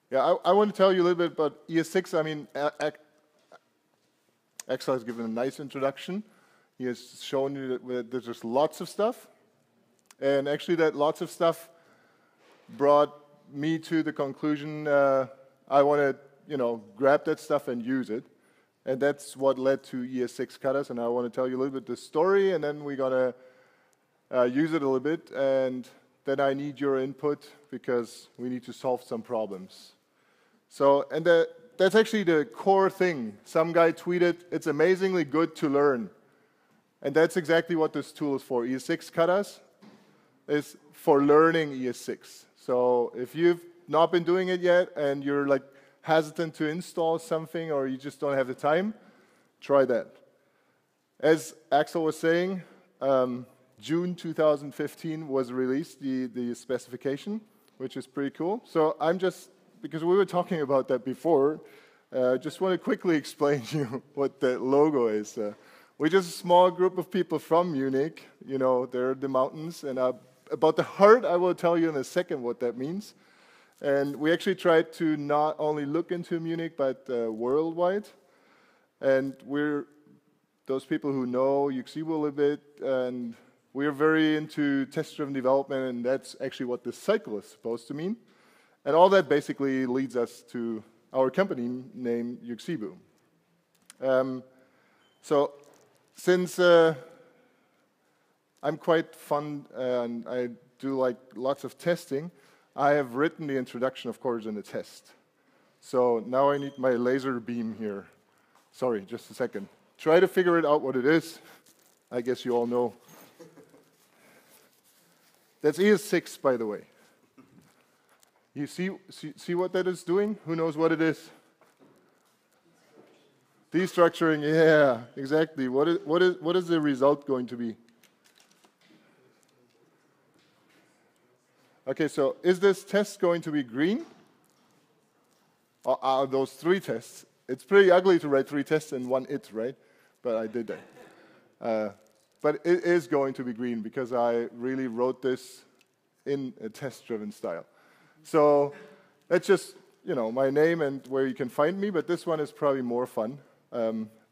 Yeah, I want to tell you a little bit about ES6. I mean, Axel has given a nice introduction. He has shown you that there's lots of stuff. And actually that lots of stuff brought me to the conclusion I want to, grab that stuff and use it. And that's what led to ES6 Katas. And I want to tell you a little bit the story, and then we're going to use it a little bit. And then I need your input because we need to solve some problems. So, and that's actually the core thing. Some guy tweeted, it's amazingly good to learn. And that's exactly what this tool is for. ES6 Katas is for learning ES6. So if you've not been doing it yet and you're like hesitant to install something or you just don't have the time, try that. As Axel was saying, June 2015 was released, the specification, which is pretty cool. So I'm just, because we were talking about that before, just want to quickly explain to you what that logo is. We're just a small group of people from Munich. They're the mountains. And about the heart, I will tell you in a second what that means. And we actually tried to not only look into Munich, but worldwide. And we're those people who know ECMAScript a little bit, and we're very into test-driven development, and that's actually what this cycle is supposed to mean. And all that basically leads us to our company name, ECMAScript. So since I'm quite fun and I do like lots of testing, I have written the introduction, of course, in the test. So now I need my laser beam here. Sorry, just a second. Try to figure it out what it is. I guess you all know. That's ES6, by the way. You see what that is doing? Who knows what it is? Destructuring, yeah, exactly. What is the result going to be? Okay, so is this test going to be green? Or are those 3 tests? It's pretty ugly to write 3 tests in one it, right? But I did that. But it is going to be green because I really wrote this in a test-driven style. So that's just, my name and where you can find me, but this one is probably more fun.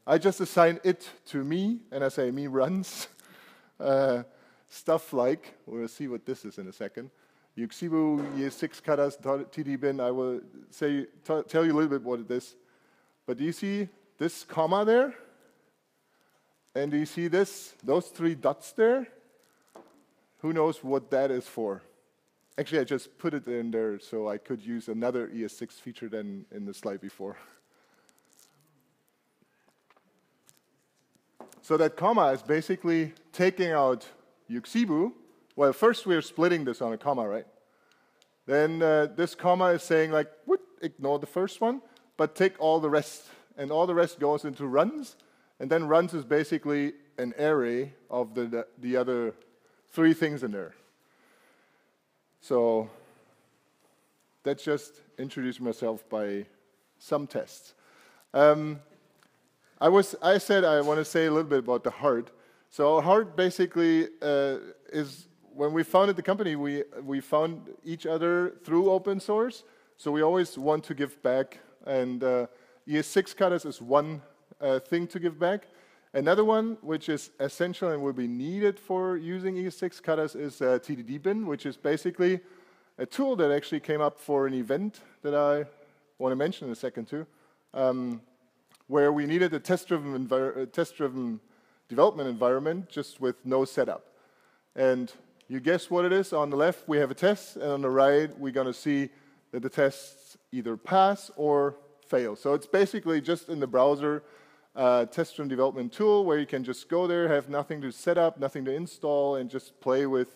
I just assign it to me, and I say me runs. Stuff like, we'll see what this is in a second. ECMAScript, ES6 Katas, tdbin, I will tell you a little bit what it is. But do you see this comma there? And do you see those 3 dots there? Who knows what that is for? Actually, I just put it in there so I could use another ES6 feature than in the slide before. So that comma is basically taking out ECMAScript. Well, first we're splitting this on a comma, right? Then this comma is saying like, ignore the first one, but take all the rest. And all the rest goes into runs. And then runs is basically an array of the other 3 things in there. So that's just introduce myself by some tests. I said I want to say a little bit about the heart. So heart basically is, when we founded the company, we found each other through open source. So we always want to give back. And ES6 Katas is one thing to give back. Another one, which is essential and will be needed for using ES6 Katas, is tdbin, which is basically a tool that actually came up for an event that I want to mention in a second too, where we needed a test-driven development environment just with no setup. And you guess what it is? On the left, we have a test, and on the right, we're going to see that the tests either pass or fail. So it's basically just in the browser test-driven development tool where you can just go there, have nothing to set up, nothing to install, and just play with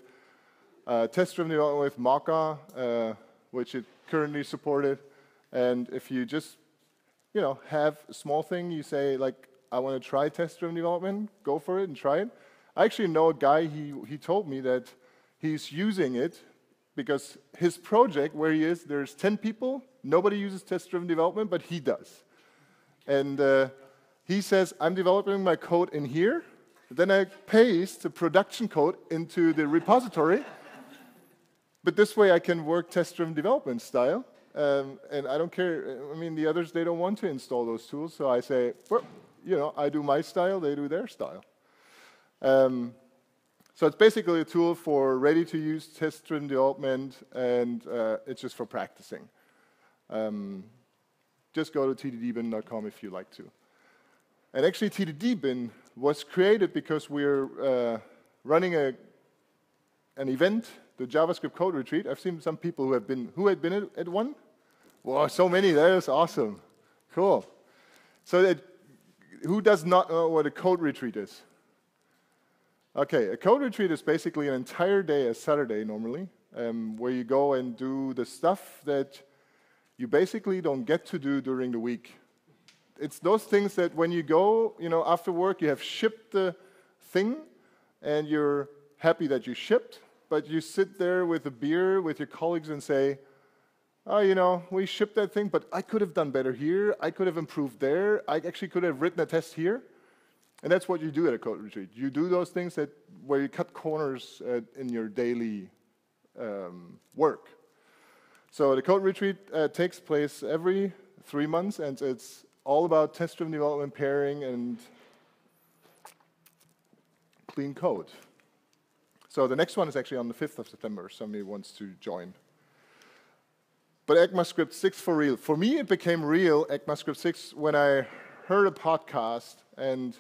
test-driven development with Mocha, which it currently supported. And if you just have a small thing, you say, like, I want to try test-driven development, go for it and try it. I actually know a guy, he told me that he's using it because his project where he is, there's 10 people, nobody uses test-driven development, but he does. And he says, I'm developing my code in here, then I paste the production code into the repository, but this way I can work test-driven development style, and I don't care. I mean, the others, they don't want to install those tools, so I say, well, you know, I do my style, they do their style. So it's basically a tool for ready-to-use test-driven development, and it's just for practicing. Just go to tddbin.com if you like to. And actually, tddbin was created because we're running an event, the JavaScript Code Retreat. I've seen some people who had been at one. Wow, so many, that is awesome. Cool. So who does not know what a code retreat is? Okay, a code retreat is basically an entire day, a Saturday normally, where you go and do the stuff that you basically don't get to do during the week. It's those things that when you go, you know, after work, you have shipped the thing, and you're happy that you shipped, but you sit there with a beer with your colleagues and say, oh, you know, we shipped that thing, but I could have done better here, I could have improved there, I actually could have written a test here. And that's what you do at a code retreat. You do those things where you cut corners in your daily work. So the code retreat takes place every 3 months, and it's all about test-driven development, pairing, and clean code. So the next one is actually on the 5th of September. Somebody wants to join. But ECMAScript 6 for real. For me, it became real, ECMAScript 6, when I heard a podcast, and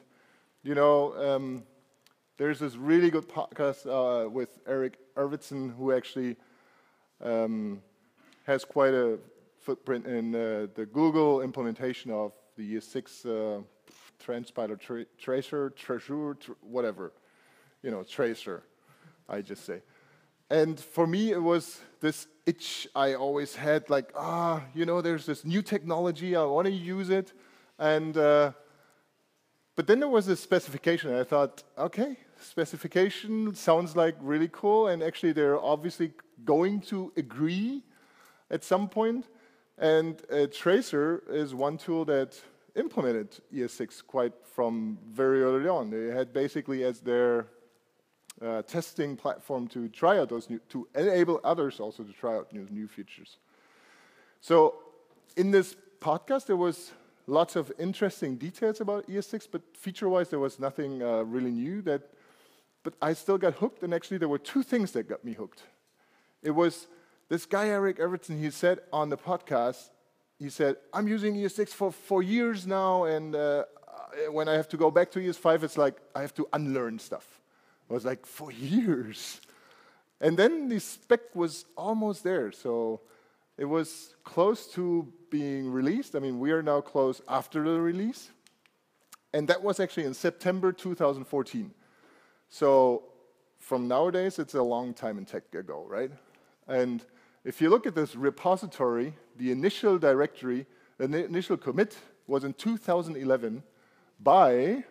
you know, there's this really good podcast with Eric Arvidsson, who actually has quite a footprint in the Google implementation of the ES6 transpiler tracer, whatever, you know, tracer, I just say. And for me, it was this itch I always had, like, you know, there's this new technology, I want to use it, and but then there was this specification, and I thought, okay, specification sounds like really cool, and actually they're obviously going to agree at some point. And Tracer is one tool that implemented ES6 quite from very early on. They had basically as their testing platform to try out those to enable others also to try out new features. So in this podcast, there was lots of interesting details about ES6, but feature-wise, there was nothing really new. But I still got hooked, and actually, there were two things that got me hooked. It was this guy, Eric Evertson, he said on the podcast, he said, I'm using ES6 for 4 years now, and when I have to go back to ES5, it's like I have to unlearn stuff. I was like, 4 years? And then the spec was almost there, so it was close to being released. I mean, we are now close after the release. And that was actually in September 2014. So from nowadays, it's a long time in tech ago, right? And if you look at this repository, the initial directory, the initial commit was in 2011 by,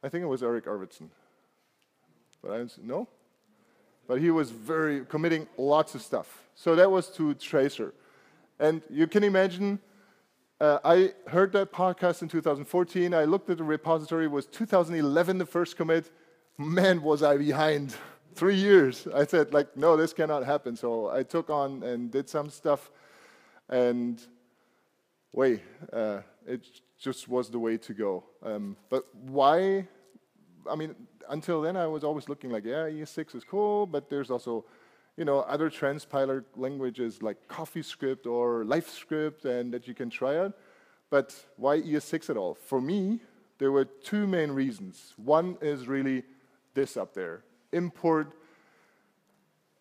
I think it was Eric Arvidsson. But I don't know. But he was committing lots of stuff. So that was to Tracer. And you can imagine, I heard that podcast in 2014. I looked at the repository. It was 2011, the first commit. Man, was I behind. 3 years. I said, like, no, this cannot happen. So I took on and did some stuff. And, it just was the way to go. But why? I mean, until then, I was always looking like, yeah, ES6 is cool, but there's also, you know, other transpiler languages like CoffeeScript or LifeScript and that you can try out. But why ES6 at all? For me, there were two main reasons. One is really this up there. Import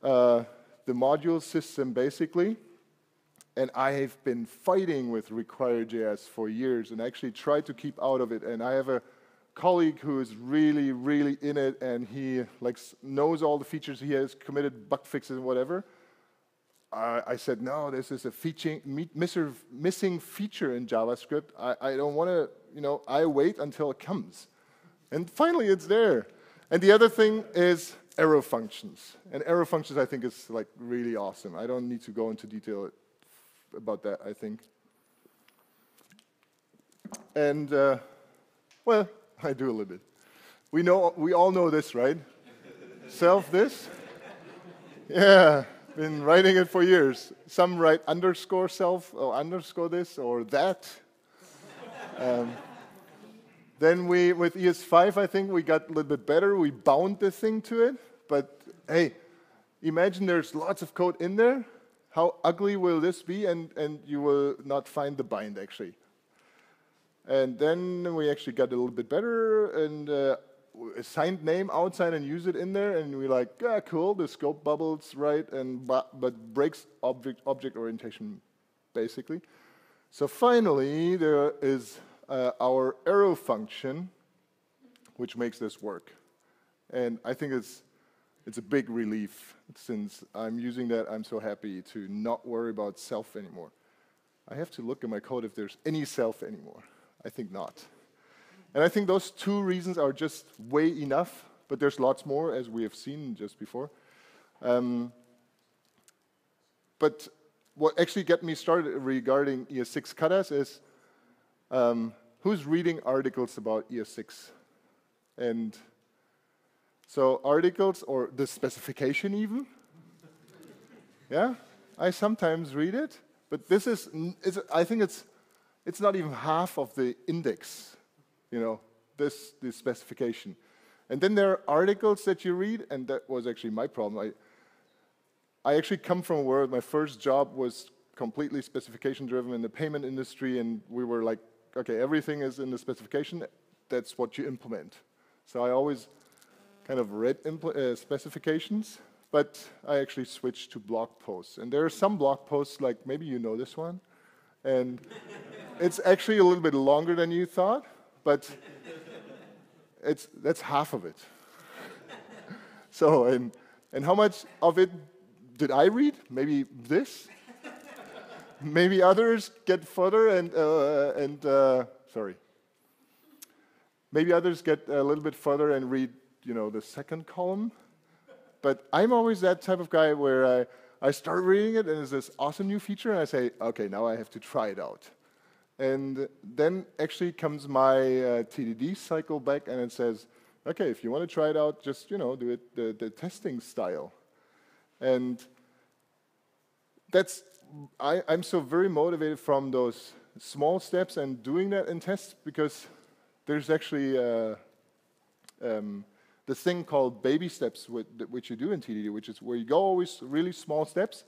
the module system, basically. And I have been fighting with Require.js for years and actually tried to keep out of it. And I have a colleague who is really, really in it, and he knows all the features. He has committed bug fixes and whatever. I said, no, this is a missing feature in JavaScript. I don't want to, you know, I wait until it comes. And finally, it's there. And the other thing is arrow functions. And arrow functions, I think, is like really awesome. I don't need to go into detail about that, I think. And, well, I do a little bit. We all know this, right? Self this. Yeah. Been writing it for years. Some write underscore self, or underscore this, or that. Then with ES5, I think we got a little bit better. We bound the thing to it. But hey, imagine there's lots of code in there. How ugly will this be? And you will not find the bind, actually. And then we actually got a little bit better and assigned name outside and use it in there. And we're like, ah, cool, the scope bubbles, right? And but breaks object orientation, basically. So finally, there is our arrow function, which makes this work. And I think it's a big relief. Since I'm using that, I'm so happy to not worry about self anymore. I have to look at my code if there's any self anymore. I think not. And I think those two reasons are just way enough, but there's lots more, as we have seen just before. But what actually got me started regarding ES6 Katas is who's reading articles about ES6? And so articles, or the specification even. Yeah, I sometimes read it, but this is I think it's not even half of the index, you know, this specification. And then there are articles that you read, and that was actually my problem. I actually come from a world, my first job was completely specification driven in the payment industry, and we were like, okay, everything is in the specification, that's what you implement. So I always kind of read specifications, but I actually switched to blog posts. And there are some blog posts, like maybe you know this one, and it's actually a little bit longer than you thought, but that's half of it. So, and how much of it did I read? Maybe this? Maybe others get further sorry. Maybe others get a little bit further and read, you know, the second column. But I'm always that type of guy where I start reading it and there's this awesome new feature and I say, okay, now I have to try it out. And then actually comes my TDD cycle back and it says, okay, if you want to try it out, just, you know, do it the testing style. And I'm so very motivated from those small steps and doing that in tests because there's actually this thing called baby steps, which you do in TDD, which is where you go always really small steps,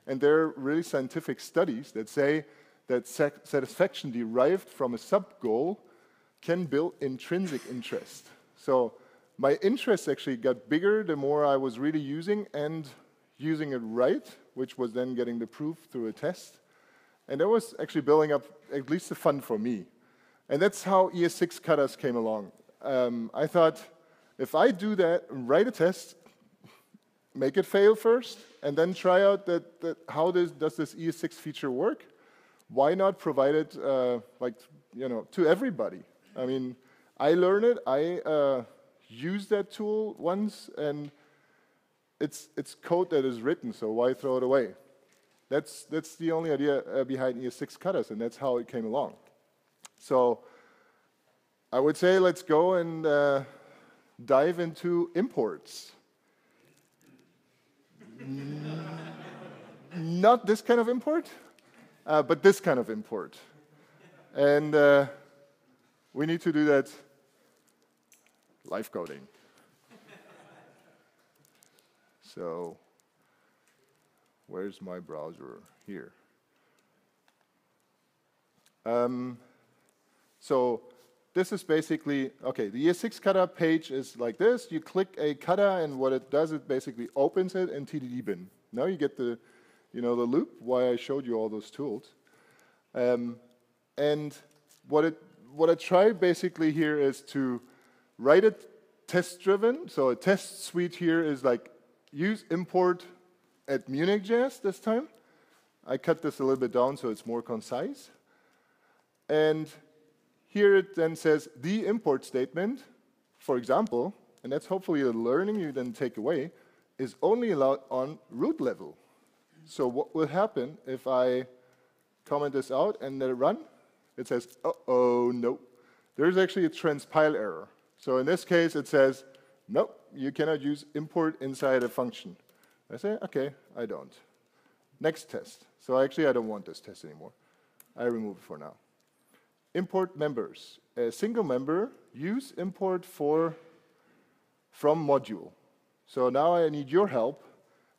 and there are really scientific studies that say that satisfaction derived from a sub-goal can build intrinsic interest. So my interest actually got bigger the more I was really using and using it right, which was then getting the proof through a test. And that was actually building up at least the fun for me. And that's how ES6 Katas came along. I thought, if I do that, write a test, make it fail first, and then try out how does this ES6 feature work, why not provide it to everybody? I mean, I learned it, I used that tool once, and it's code that is written, so why throw it away? That's the only idea behind ES6 Katas, and that's how it came along. So I would say let's go and dive into imports. Not this kind of import, but this kind of import. And we need to do that live coding. So where's my browser? Here. So this is basically, okay, the ES6 kata page is like this. You click a kata, and what it does, it basically opens it in TDD bin. Now you get the loop, why I showed you all those tools. And what I try basically here is to write it test-driven. So a test suite here is like, use import at Munich JS this time. I cut this a little bit down so it's more concise. And here it then says the import statement, for example, and that's hopefully a learning you then take away, is only allowed on root level. So what will happen if I comment this out and let it run? It says, uh-oh, no. There's actually a transpile error. So in this case, it says, nope, you cannot use import inside a function. I say, okay, I don't. Next test. So actually, I don't want this test anymore. I remove it for now. Import members. A single member, use import from module. So now I need your help,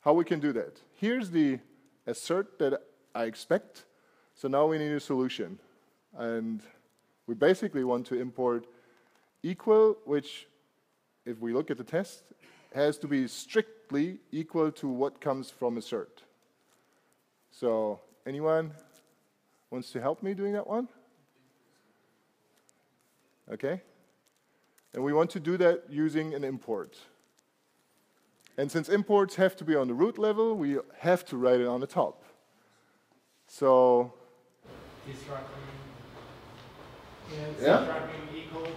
how we can do that. Here's the assert that I expect. So now we need a solution. And we basically want to import equal, which, if we look at the test, has to be strictly equal to what comes from assert. So anyone wants to help me doing that one? Okay. And we want to do that using an import. And since imports have to be on the root level, we have to write it on the top. So destructuring equal.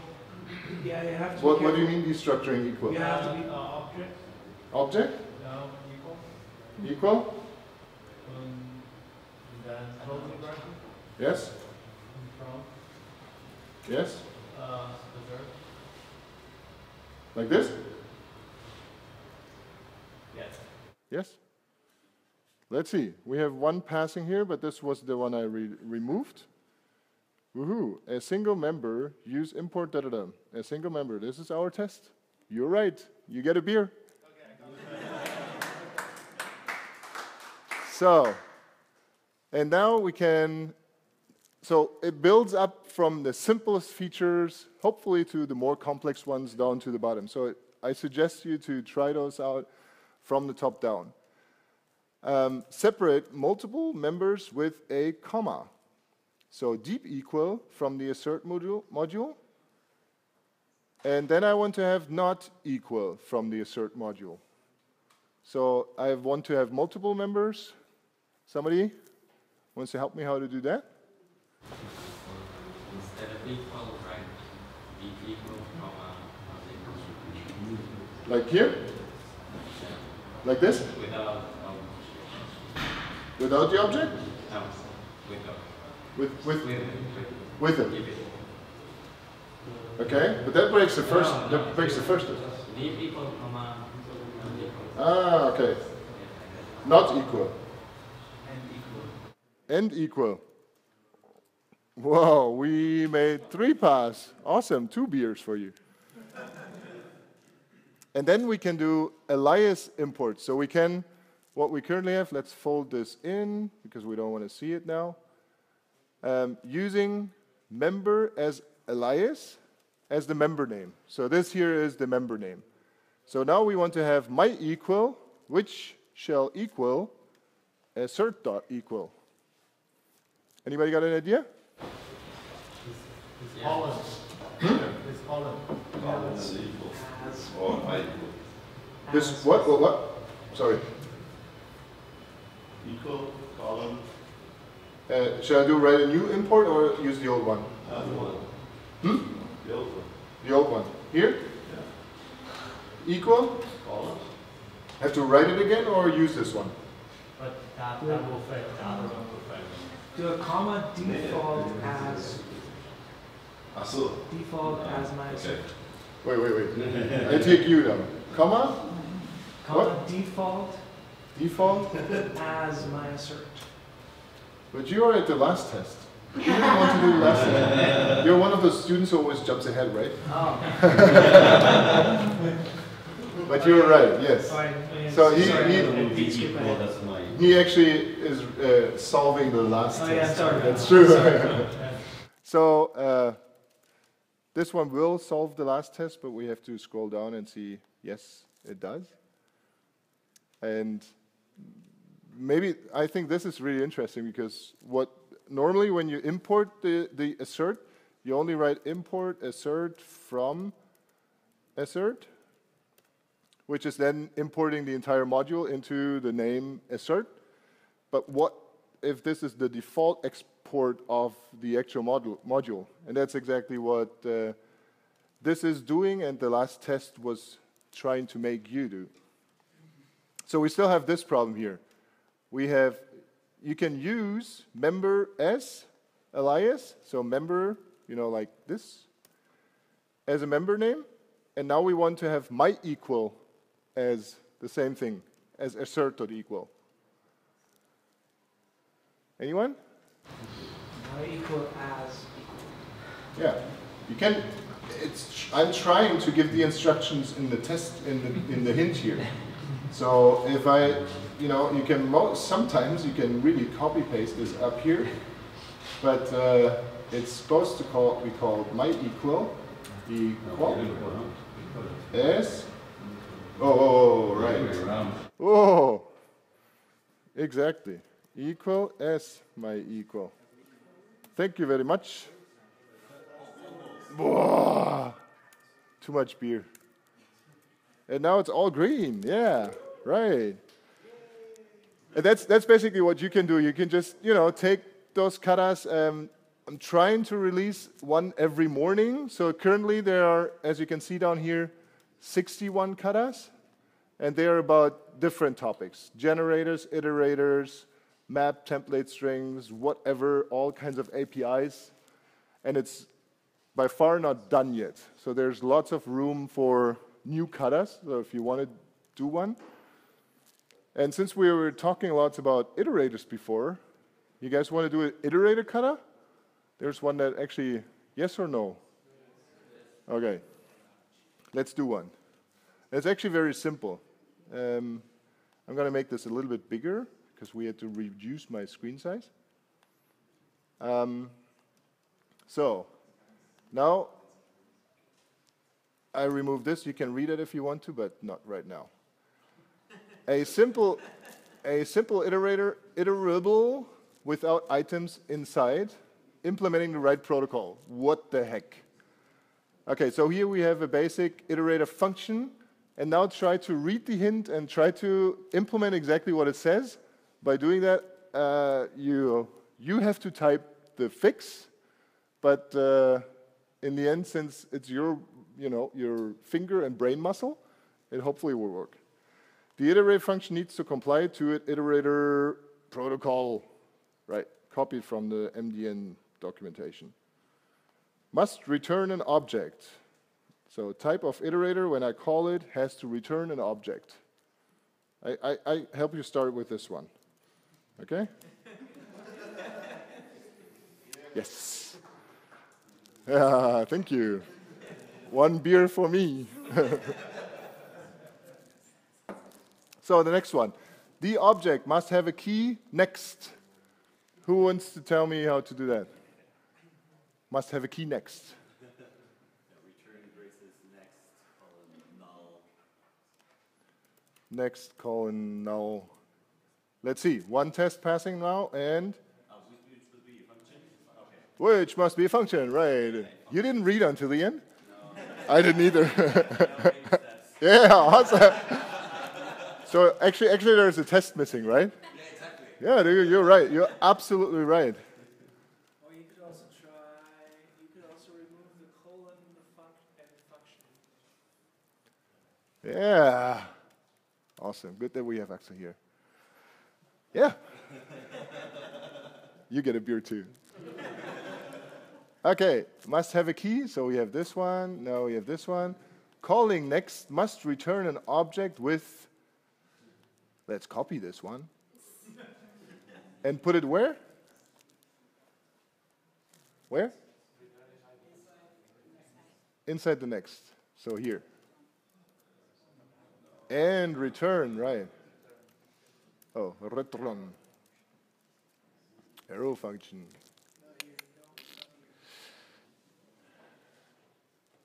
Yeah, you have to. What do you mean destructuring equal? You have to be object. Object? No, equal. Equal? Then closing bracket. Yes. From. Yes. Assert. Like this? Yes. Yes. Let's see. We have one passing here, but this was the one I removed. Woohoo! A single member, use import da-da-da. A single member, this is our test. You're right, you get a beer. Okay. So, and now we can, so it builds up from the simplest features, hopefully to the more complex ones down to the bottom. So I suggest you to try those out from the top down. Separate multiple members with a comma. So deep equal from the assert module. And then I want to have not equal from the assert module. So I want to have multiple members. Somebody wants to help me how to do that? Instead of equal, right? Deep equal, comma, like here? Like this? Without the object? No, with it. Okay, but that breaks the first. That breaks the first. Deep equal, comma, not equal. Ah, okay. Not equal. And equal. And equal. Whoa, we made 3 pass. Awesome, 2 beers for you. And then we can do alias import. So we can, what we currently have, let's fold this in because we don't want to see it now. Using member as alias as the member name. So this here is the member name. So now we want to have my equal, which shall equal assert.equal. Anybody got an idea? It's column. It's column. Columns equal. Or I equal. This what? Sorry. Equal, column. Shall I write a new import or use the old one? The one. The old one. The old one. Here? Yeah. Equal? Column. Have to write it again or use this one? But that will fail. Do a comma default as default as my assert. Wait. I take you now. Comma? Comma What? default Default? as my assert. But you are at the last test. You didn't want to do the last test. You're one of those students who always jumps ahead, right? Oh. But you're right, yes. So he actually is solving the last test. Yeah, sorry. That's true. So this one will solve the last test, but we have to scroll down and see, yes, it does. And maybe, I think this is really interesting because normally when you import the assert, you only write import assert from assert, which is then importing the entire module into the name assert. But what if this is the default export of the actual module? And that's exactly what this is doing, and the last test was trying to make you do. So we still have this problem here. You can use member as alias, so member, like this, as a member name, and now we want to have my equal as the same thing, as assert.equal? Anyone? My equal as equal. Yeah, you can. I'm trying to give the instructions in the test in the hint here. So if you can sometimes you can really copy paste this up here, but it's supposed to be called my equal as. Oh, right. Oh, exactly. Equal as my equal. Thank you very much. Whoa, too much beer. And now it's all green. Yeah, right. And that's basically what you can do. You can just take those katas. I'm trying to release one every morning. So currently there are, as you can see down here, 61 katas, and they are about different topics: generators, iterators, map, template strings, whatever, all kinds of APIs. And it's by far not done yet. So there's lots of room for new katas, so if you want to do one. And since we were talking lots about iterators before, you guys want to do an iterator kata? There's one that actually, yes or no? Okay, let's do one. It's actually very simple. I'm going to make this a little bit bigger because we had to reduce my screen size. So now I remove this. You can read it if you want to, but not right now. A simple iterable without items inside, implementing the right protocol. What the heck? Okay, so here we have a basic iterator function, and now try to read the hint and try to implement exactly what it says. By doing that, you have to type the fix, but in the end, since it's your finger and brain muscle, it hopefully will work. The iterate function needs to comply to it iterator protocol, right? Copied from the MDN documentation. Must return an object. So type of iterator, when I call it, has to return an object. I help you start with this one. Okay? Yes. Yeah, thank you. One beer for me. So the next one. The object must have a key next. Who wants to tell me how to do that? Must have a key next. Return braces next, null. Next, colon, null. Let's see. One test passing now, and Which would be a function? Okay. which must be a function, right? You didn't read until the end? No. I didn't either. Yeah, awesome. So actually there's a test missing, right? Yeah, exactly. Yeah, you're right. You're absolutely right. Or you could also remove the colon, the function. Yeah. Awesome. Good that we have Axel here. Yeah. You get a beer too. Okay, must have a key. So we have this one. Now we have this one. Calling next must return an object with, let's copy this one. And put it where? Where? Inside the next. So here. And return, right. Oh, return. Arrow function.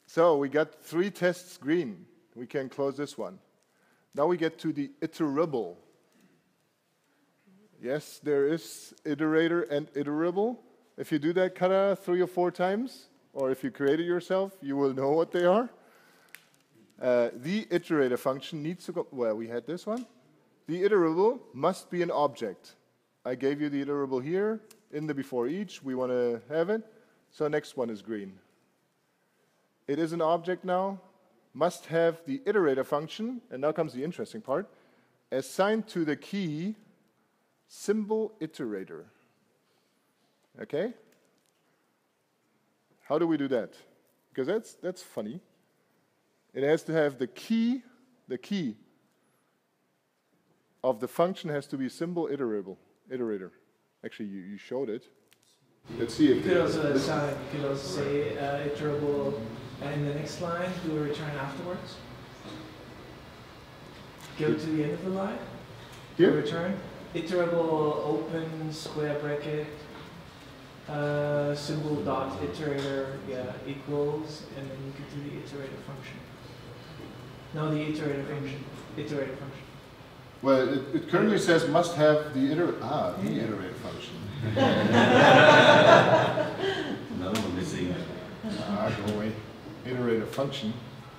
So we got 3 tests green. We can close this one. Now we get to the iterable. Yes, there is iterator and iterable. If you do that kata 3 or 4 times, or if you create it yourself, you will know what they are. The iterator function needs to go, well, we had this one. The iterable must be an object. I gave you the iterable here, in the before each, we want to have it. So next one is green. It is an object now, must have the iterator function, and now comes the interesting part, assigned to the key symbol iterator. Okay? How do we do that? Because that's funny. It has to have the key of the function has to be symbol iterator. Actually, you showed it. Let's see if you could also say iterable in the next line, do a return afterwards. Go to the end of the line. Here? Return. Iterable open square bracket symbol dot iterator equals, and then you could do the iterator function. No, the iterator function. Iterator function. Well, it currently says must have the iterator function. Another one missing. Go away. Iterator function.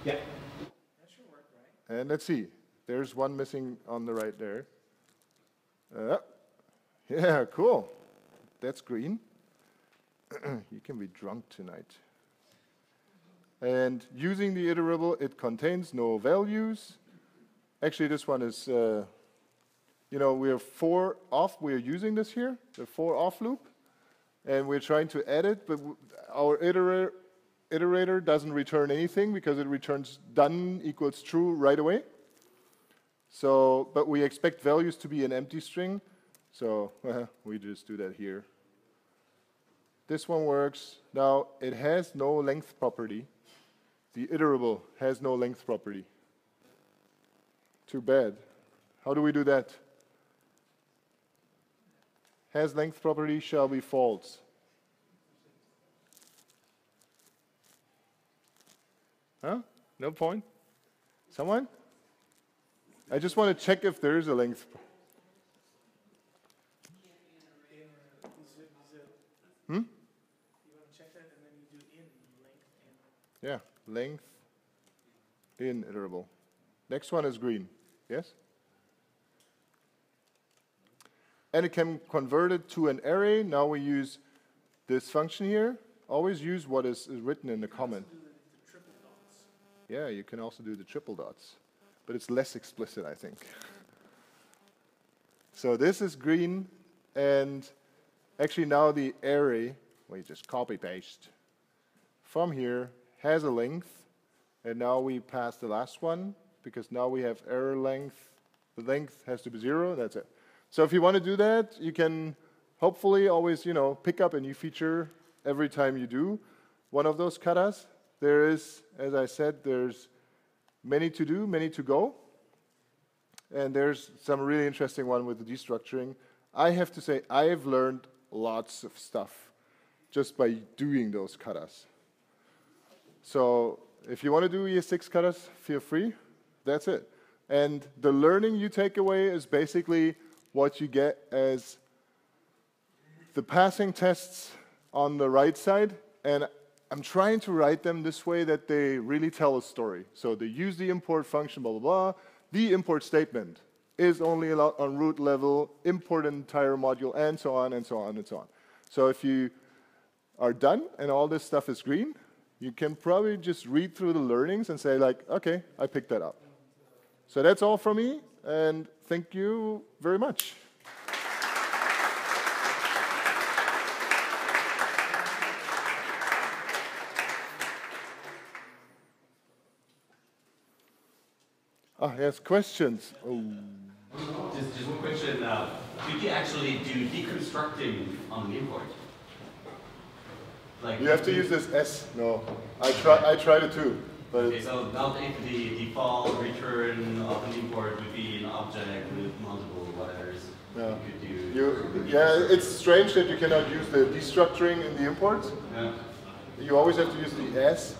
Yeah. That should work, right? And let's see. There's one missing on the right there. Yeah, cool. That's green. You can be drunk tonight. And using the iterable, it contains no values. Actually, this one is, you know, we are 4 off. We are using this here, the 4 off loop. And we're trying to add it, but our iterator doesn't return anything because it returns done equals true right away. So, but we expect values to be an empty string. So we just do that here. This one works. Now, it has no length property. The iterable has no length property. Too bad. How do we do that? Has length property shall be false. Huh? No point? Someone? I just want to check if there is a length. Hmm? You want to check that, and then you do in length in. Yeah, length in iterable. Next one is green. Yes? And it can convert it to an array. Now we use this function here. Always use what is written in the comment. Yeah, you can also do the triple dots. But it's less explicit, I think. So this is green, and actually now the array, we just copy paste from here, has a length, and now we pass the last one, because now we have error length. The length has to be 0, that's it. So if you want to do that, you can hopefully always, you know, pick up a new feature every time you do one of those katas. There is, as I said, there's many to do, many to go. And there's some really interesting one with the destructuring. I have to say, I have learned lots of stuff just by doing those katas. So if you want to do ES6 katas, feel free. That's it. And the learning you take away is basically what you get as the passing tests on the right side. And I'm trying to write them this way that they really tell a story. So they use the import function, blah, blah, blah. The import statement is only allowed on root level, import an entire module, and so on, and so on, and so on. So if you are done and all this stuff is green, you can probably just read through the learnings and say, like, OK, I picked that up. So that's all from me, and thank you very much. Yes, questions. Oh. Just one question. Did you actually do deconstructing on the import? Like You have to use this S. No, I tried it too. But okay, so now if the default return of an import would be an object with multiple whatevers, yeah. you could do. Yeah, it's strange that you cannot use the destructuring in the imports. Yeah. You always have to use the S.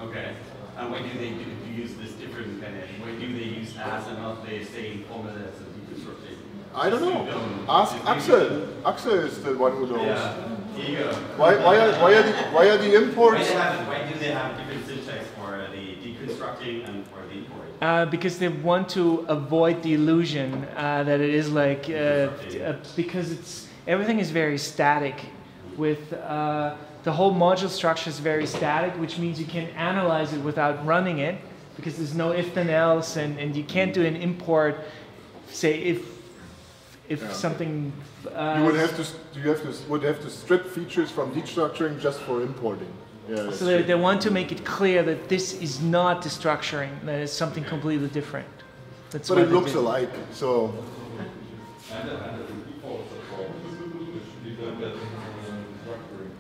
Okay. And why do they use this different kind of? Why do they use as and not the same format as the deconstructing? I don't know. Ask Axel. Axel is the one who knows. Yeah. Here you go. Why are the imports? Why do they have different syntax for the deconstructing and for the import? Because they want to avoid the illusion that it is like because everything is very static. With the whole module structure is very static, which means you can analyze it without running it because there's no if then else, and you can't do an import. Say if something you would have to strip features from destructuring just for importing. Yeah, so they want to make it clear that this is not destructuring, that it's something completely different. That's But why it they looks did. alike, so. And the default support. You don't get structuring.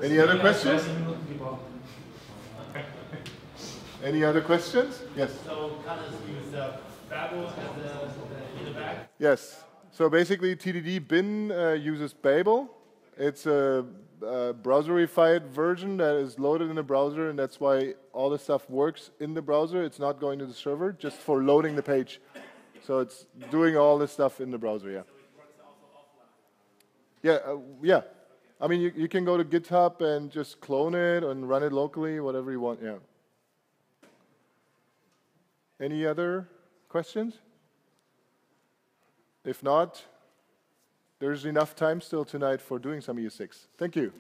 Any other questions? Any other questions? Yes. So Katas use Babel in the back? Yes. So basically, TDD bin uses Babel. It's a browserified version that is loaded in the browser, and that's why all the stuff works in the browser. It's not going to the server, just for loading the page. So it's doing all this stuff in the browser, yeah. Yeah, yeah. I mean, you can go to GitHub and just clone it and run it locally, whatever you want, yeah. Any other questions? If not, there's enough time still tonight for doing some ES6. Thank you.